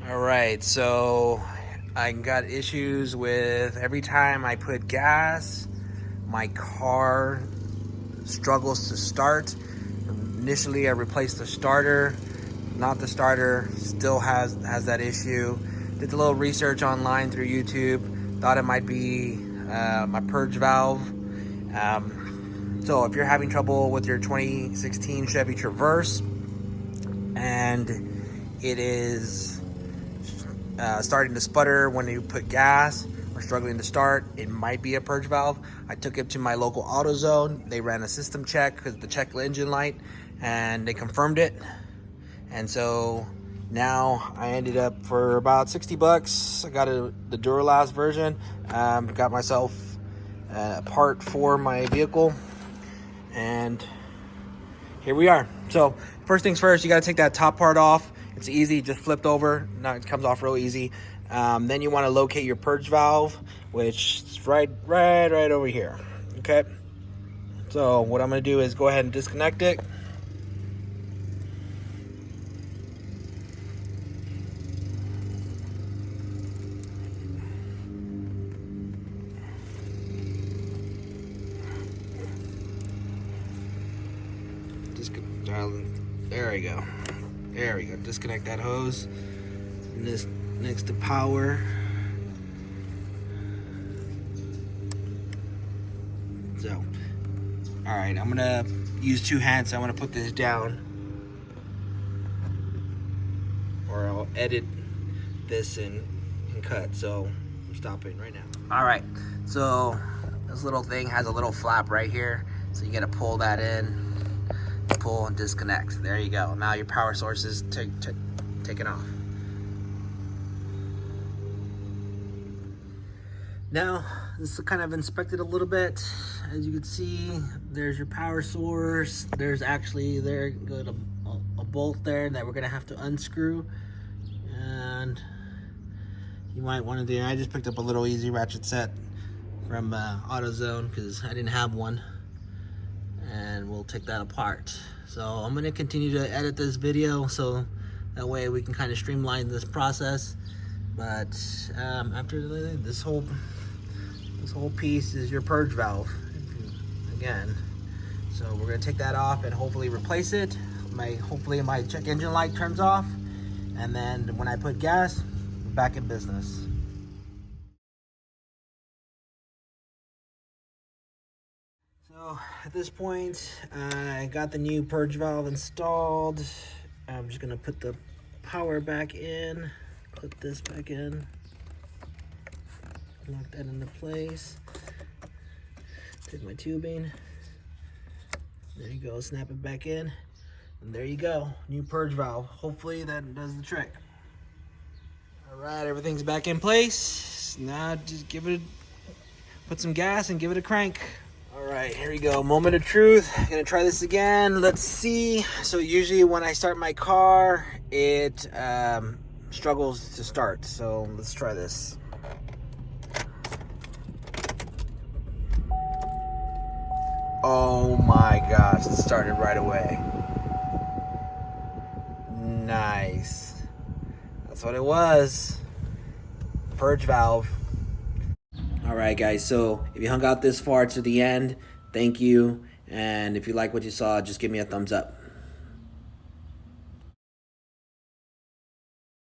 All right, so I got issues with every time I put gas, my car struggles to start. Initially, I replaced the starter, not the starter, still has that issue. Did a little research online through YouTube, thought it might be my purge valve. So if you're having trouble with your 2016 Chevy Traverse and it is starting to sputter when you put gas or struggling to start, it might be a purge valve. I took it to my local AutoZone. They ran a system check because the check engine light, and they confirmed it. And so now I ended up for about 60 bucks. I got the Duralast version. Got myself a part for my vehicle, and here we are. So first things first, you got to take that top part off. It's easy, just flipped over. Now it comes off real easy. Then you want to locate your purge valve, which is right over here. Okay. So what I'm going to do is go ahead and disconnect it. There we go. There we go. Disconnect that hose. And this next to power. So, all right, I'm gonna use two hands. So I'm gonna put this down, or I'll edit this and cut. So I'm stopping right now. All right. So this little thing has a little flap right here. So you gotta pull that in. Pull and disconnect. There you go. Now your power source is taken off. Now this is kind of inspected a little bit. As you can see, there's your power source. There's actually a bolt there that we're gonna have to unscrew, and you might want to do. I just picked up a little easy ratchet set from AutoZone because I didn't have one, and we'll take that apart. So I'm going to continue to edit this video so that way we can kind of streamline this process. But after this whole piece is your purge valve again. So we're going to take that off and hopefully replace it. Hopefully my check engine light turns off, and then when I put gas, we're back in business. So at this point, I got the new purge valve installed. I'm just gonna put the power back in, clip this back in, lock that into place. Take my tubing, there you go, snap it back in, and there you go, new purge valve. Hopefully that does the trick. All right, everything's back in place. Now just put some gas and give it a crank. All right, here we go. Moment of truth. I'm gonna try this again. Let's see. So usually when I start my car, it struggles to start. So let's try this. Oh my gosh, it started right away. Nice. That's what it was. Purge valve. All right, guys, so if you hung out this far to the end, thank you. And if you like what you saw, just give me a thumbs up.